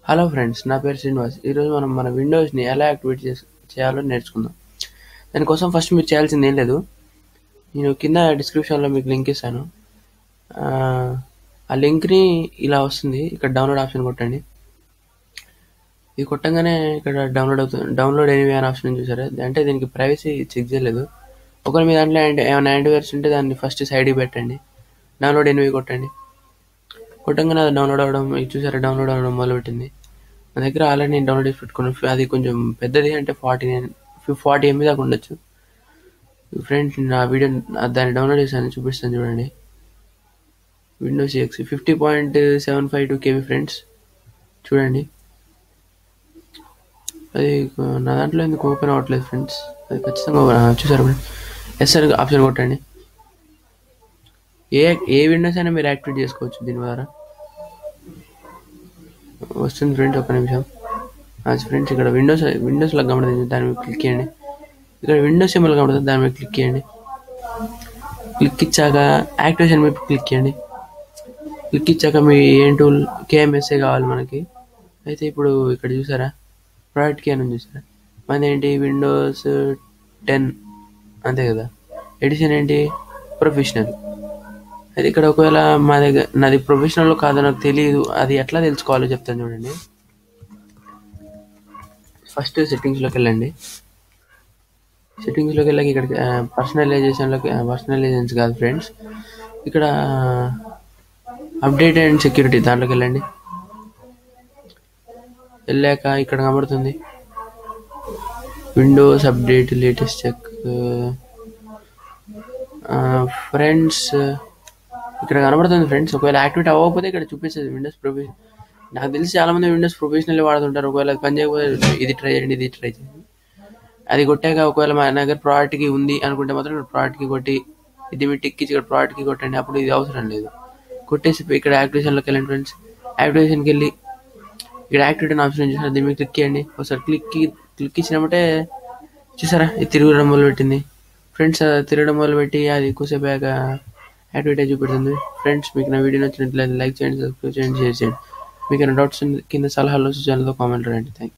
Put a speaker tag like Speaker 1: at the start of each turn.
Speaker 1: Hello friends, నా పేరు శ్రీనివాస్. ఈరోజు మనం మన విండోస్ని ఎలా యాక్టివేట్ చేయాలో నేర్చుకుందాం. దానికోసం ఫస్ట్ మీరు చేయాల్సింది ఏం లేదు. నేను కింద డిస్క్రిప్షన్లో మీకు లింక్ ఇస్తాను. ఆ లింక్ని ఇలా వస్తుంది. ఇక్కడ డౌన్లోడ్ ఆప్షన్ కొట్టండి. ఇది కొట్టంగానే ఇక్కడ డౌన్లోడ్ అవుతుంది. డౌన్లోడ్ ఎనీవే అనే ఆప్షన్ చూసారా? అంటే దీనికి ప్రైవసీ చెక్ చేయలేదు. ఒకవేళ మీ దాంట్లో ఏమైనా యాంటీవైరస్ ఉంటే దాన్ని ఫస్ట్ సైడ్కి పెట్టండి. డౌన్లోడ్ ఎనీవే కొట్టండి. కొట్టంగానే అది డౌన్లోడ్ అవ్వడం, ఇది చూసారా, డౌన్లోడ్ అవ్వడం మొదలుపెట్టింది. నా దగ్గర ఆల్రెడీ నేను డౌన్లోడ్ చేసి పెట్టుకున్నాను. అది కొంచెం పెద్దది, అంటే 40 MB దాకా ఉండొచ్చు. ఫ్రెండ్స్, నా వీడియో దాన్ని డౌన్లోడ్ చేశాను, చూపిస్తాను చూడండి. విండోస్ ఎక్స్ 50.752 KB ఫ్రెండ్స్, చూడండి. అది నా దాంట్లో ఎందుకు ఓపెన్ అవ్వట్లేదు ఫ్రెండ్స్. అది ఖచ్చితంగా చూసారు ఫ్రెండ్స్. ఎస్ఆర్ ఆప్షన్ కొట్టండి. ఏ విండోస్ అయినా మీరు యాక్టివేట్ చేసుకోవచ్చు దీని ద్వారా. వస్తుంది ఫ్రెండ్స్, ఒక్క నిమిషం. ఫ్రెండ్స్, ఇక్కడ విండోస్లో కనబడుతుంది, దాని మీద క్లిక్ చేయండి. ఇక్కడ విండోస్ సింబల్ కనబడుతుంది, దాని మీద క్లిక్ చేయండి. క్లిక్ ఇచ్చాక యాక్టివేషన్ మీద క్లిక్ చేయండి. క్లిక్ ఇచ్చాక మీ ఏం టూల్ KMSA కావాలి మనకి. అయితే ఇప్పుడు ఇక్కడ చూసారా, ప్రోడక్ట్ కి అని చూసారా, మనది ఏంటి, విండోస్ 10 అంతే కదా. ఎడిషన్ ఏంటి, ప్రొఫెషనల్. అయితే ఇక్కడ ఒకవేళ నాది ప్రొఫెషనల్ కాదో నాకు తెలియదు, అది ఎట్లా తెలుసుకోవాలో చెప్తాను చూడండి. ఫస్ట్ సెట్టింగ్స్లోకి వెళ్ళండి. సెట్టింగ్స్లోకి వెళ్ళాక ఇక్కడ పర్సనలైజేషన్స్ కాదు ఫ్రెండ్స్, ఇక్కడ అప్డేట్ అండ్ సెక్యూరిటీ దాంట్లోకి వెళ్ళండి. వెళ్ళాక ఇక్కడ కనబడుతుంది Windows update latest check. Friends, ఇక్కడ కనబడుతుంది ఫ్రెండ్స్. ఒకవేళ యాక్టివేట్ అవ్వకపోతే ఇక్కడ చూపిస్తుంది విండోస్ ప్రొఫెషనల్. నాకు తెలిసి చాలా మంది విండోస్ ప్రొఫెషనల్ వాడుతుంటారు. ఒకవేళ అది పని చేయకపోతే ఇది ట్రై చేయండి. అది కొట్టాక ఒకవేళ మా దగ్గర ప్రోడక్ట్కి ఉంది అనుకుంటే మాత్రం ప్రోడక్ట్కి కొట్టి, ఇది మీ టిక్ ఇచ్చి ఇక్కడ ప్రోడక్ట్కి కొట్టండి. అప్పుడు ఇది అవసరం లేదు. కొట్టేసి ఇక్కడ యాక్టివేషన్లోకి వెళ్ళండి ఫ్రెండ్స్. యాక్టివేషన్కి వెళ్ళి ఇక్కడ యాక్టివేట్ అని ఆప్షన్ చూసారా, దీన్ని క్లిక్ చేయండి. ఒకసారి క్లిక్ ఇచ్చినప్పుడే చూసారా, ఇది తిరగడం మొదలుపెట్టింది ఫ్రెండ్స్. తిరగడం మొదలుపెట్టి అది ఎక్కువసేపు యాక్టివేట్ అయి చూపెడుతుంది. ఫ్రెండ్స్, మీకు నా వీడియో నచ్చినట్లయితే లైక్ చేయండి, సబ్స్క్రైబ్ చేయండి, షేర్ చేయండి. మీకు ఏమైనా డౌట్స్ కింద సలహాలు సూచనలతో కామెంట్ రాయండి. Thank you.